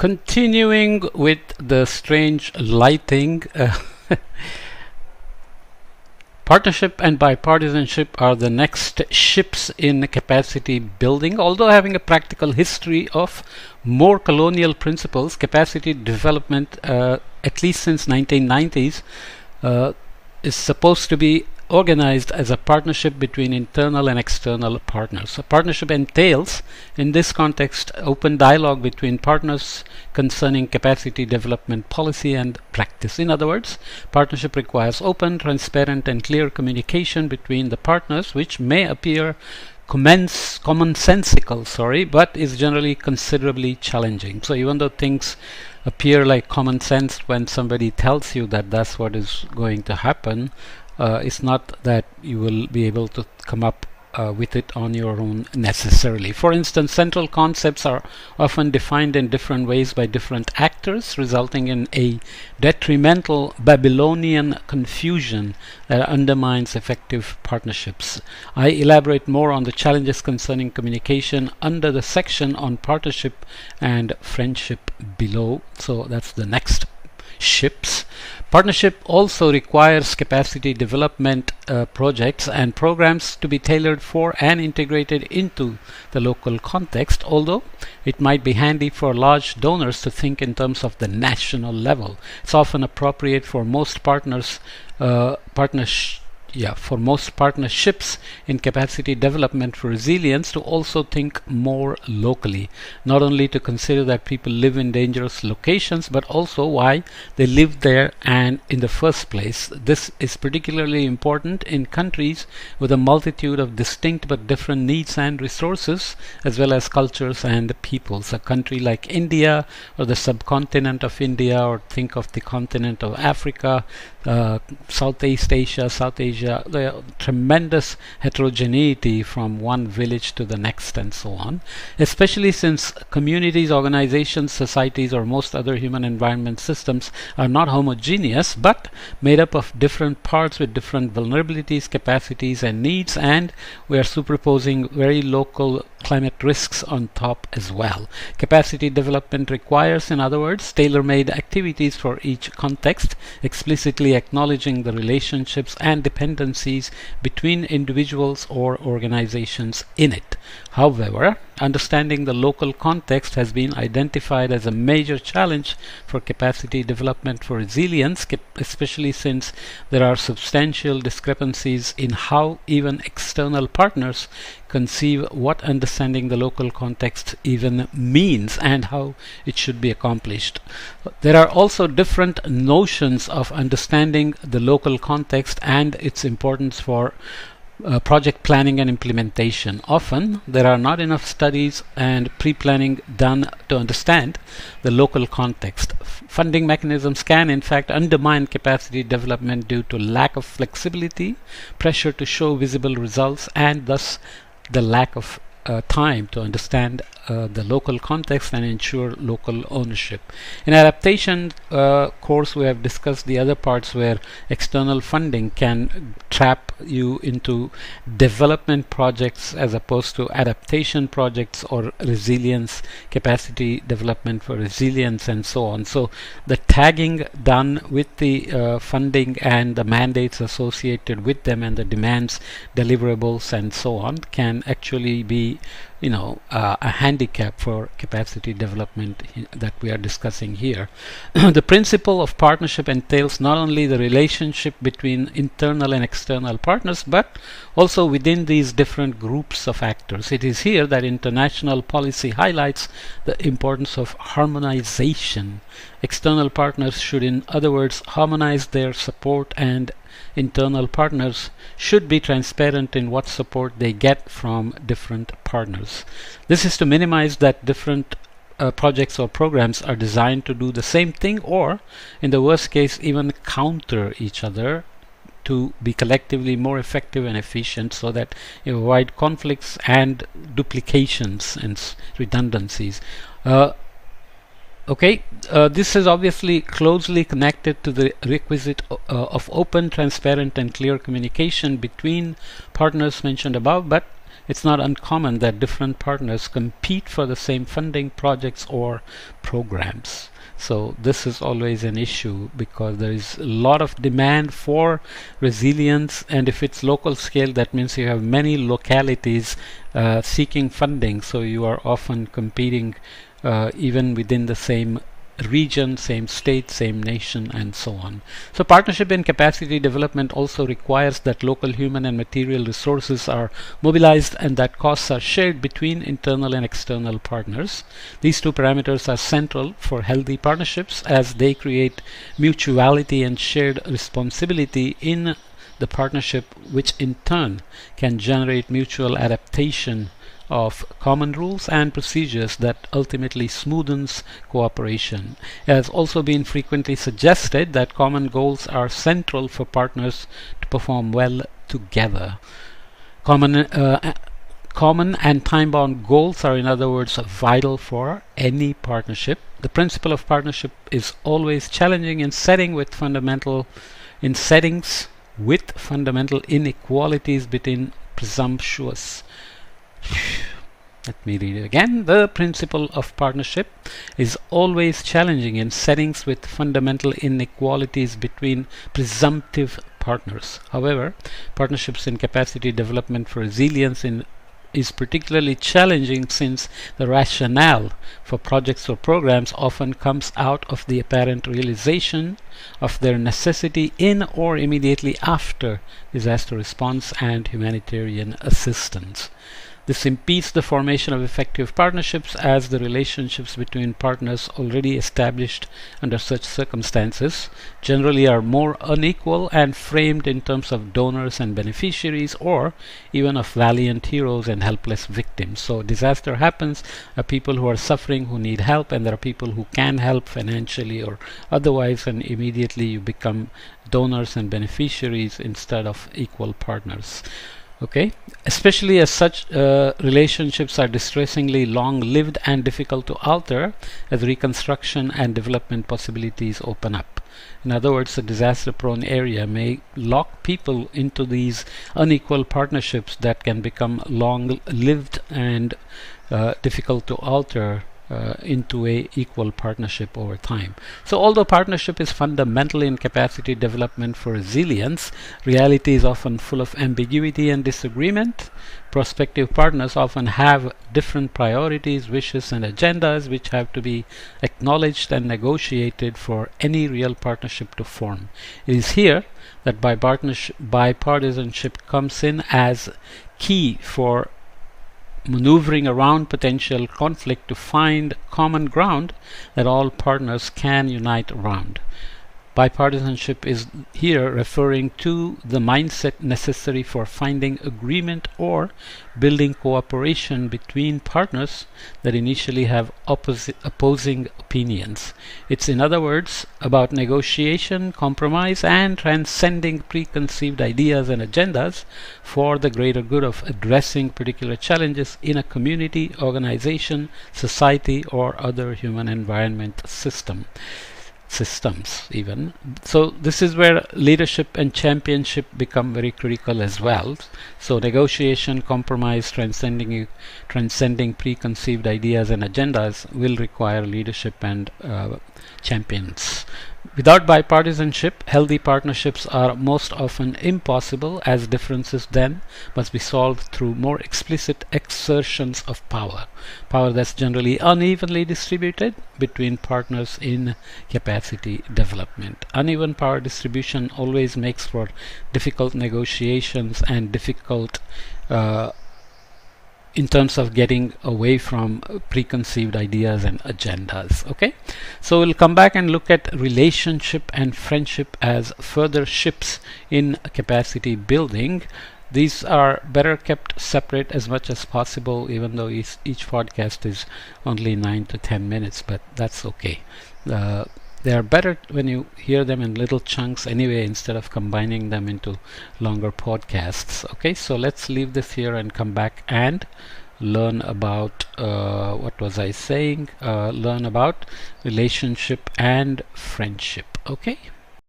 Continuing with the strange lighting, partnership and bipartisanship are the next ships in capacity building. Although having a practical history of more colonial principles, capacity development, at least since 1990s, is supposed to be organized as a partnership between internal and external partners. A partnership entails, in this context, open dialogue between partners concerning capacity development policy and practice. In other words, partnership requires open, transparent, and clear communication between the partners, which may appear commonsensical, but is generally considerably challenging. So even though things appear like common sense when somebody tells you that that's what is going to happen, it's not that you will be able to come up with it on your own necessarily. For instance, central concepts are often defined in different ways by different actors, resulting in a detrimental Babylonian confusion that undermines effective partnerships. I elaborate more on the challenges concerning communication under the section on partnership and friendship below. So that's the next ships. Partnership also requires capacity development projects and programs to be tailored for and integrated into the local context, although it might be handy for large donors to think in terms of the national level. It's often appropriate for most partnerships in capacity development for resilience to also think more locally, not only to consider that people live in dangerous locations, but also why they live there and in the first place. This is particularly important in countries with a multitude of distinct but different needs and resources, as well as cultures and peoples. A country like India, or the subcontinent of India, or think of the continent of Africa, Southeast Asia, South Asia, the tremendous heterogeneity from one village to the next and so on, especially since communities, organizations, societies, or most other human environment systems are not homogeneous but made up of different parts with different vulnerabilities, capacities, and needs, and we are superposing very local climate risks on top as well. Capacity development requires, in other words, tailor-made activities for each context, explicitly acknowledging the relationships and dependencies between individuals or organizations in it. However, understanding the local context has been identified as a major challenge for capacity development for resilience, especially since there are substantial discrepancies in how even external partners conceive what understanding the local context even means and how it should be accomplished. There are also different notions of understanding the local context and its importance for project planning and implementation. Often there are not enough studies and pre-planning done to understand the local context. Funding mechanisms can in fact undermine capacity development due to lack of flexibility, pressure to show visible results, and thus the lack of time to understand the local context and ensure local ownership. In adaptation course, we have discussed the other parts where external funding can trap you into development projects as opposed to adaptation projects or resilience, capacity development for resilience, and so on. So the tagging done with the funding and the mandates associated with them and the demands, deliverables, and so on can actually be a handicap for capacity development that we are discussing here. The principle of partnership entails not only the relationship between internal and external partners, but also within these different groups of actors. It is here that international policy highlights the importance of harmonization. External partners should, in other words, harmonize their support, and internal partners should be transparent in what support they get from different partners. This is to minimize that different projects or programs are designed to do the same thing, or in the worst case even counter each other to be collectively more effective and efficient, so that you avoid conflicts and duplications and redundancies. This is obviously closely connected to the requisite of open, transparent, and clear communication between partners mentioned above, but it's not uncommon that different partners compete for the same funding, projects, or programs. So this is always an issue because there is a lot of demand for resilience, and if it's local scale, that means you have many localities seeking funding, so you are often competing even within the same region, same state, same nation, and so on. So partnership in capacity development also requires that local human and material resources are mobilized and that costs are shared between internal and external partners. These two parameters are central for healthy partnerships as they create mutuality and shared responsibility in the partnership, which in turn can generate mutual adaptation of common rules and procedures that ultimately smoothens cooperation. It has also been frequently suggested that common goals are central for partners to perform well together. Common and time-bound goals are, in other words, vital for any partnership. The principle of partnership is always challenging in settings with fundamental inequalities between presumptuous. Let me read it again. The principle of partnership is always challenging in settings with fundamental inequalities between presumptive partners. However, partnerships in capacity development for resilience is particularly challenging since the rationale for projects or programs often comes out of the apparent realization of their necessity in or immediately after disaster response and humanitarian assistance. This impedes the formation of effective partnerships as the relationships between partners already established under such circumstances generally are more unequal and framed in terms of donors and beneficiaries, or even of valiant heroes and helpless victims. So disaster happens, there are people who are suffering who need help, and there are people who can help financially or otherwise, and immediately you become donors and beneficiaries instead of equal partners. Okay, especially as such relationships are distressingly long-lived and difficult to alter as reconstruction and development possibilities open up. In other words, a disaster-prone area may lock people into these unequal partnerships that can become long-lived and difficult to alter into a equal partnership over time. So although partnership is fundamental in capacity development for resilience, reality is often full of ambiguity and disagreement. Prospective partners often have different priorities, wishes, and agendas which have to be acknowledged and negotiated for any real partnership to form. It is here that bipartisanship comes in as key for maneuvering around potential conflict to find common ground that all partners can unite around. Bipartisanship is here referring to the mindset necessary for finding agreement or building cooperation between partners that initially have opposing opinions. It's, in other words, about negotiation, compromise, and transcending preconceived ideas and agendas for the greater good of addressing particular challenges in a community, organization, society, or other human environment systems even. So this is where leadership and championship become very critical as well. So negotiation, compromise, transcending preconceived ideas and agendas will require leadership and champions. Without bipartisanship, healthy partnerships are most often impossible, as differences then must be solved through more explicit exertions of power that's generally unevenly distributed between partners in capacity development. Uneven power distribution always makes for difficult negotiations and difficult in terms of getting away from preconceived ideas and agendas. Okay, so we'll come back and look at relationship and friendship as further ships in capacity building. These are better kept separate as much as possible, even though each podcast is only 9 to 10 minutes, but that's okay. They are better when you hear them in little chunks anyway, instead of combining them into longer podcasts. Okay, so let's leave this here and come back and learn about what was I saying? Learn about relationship and friendship. Okay.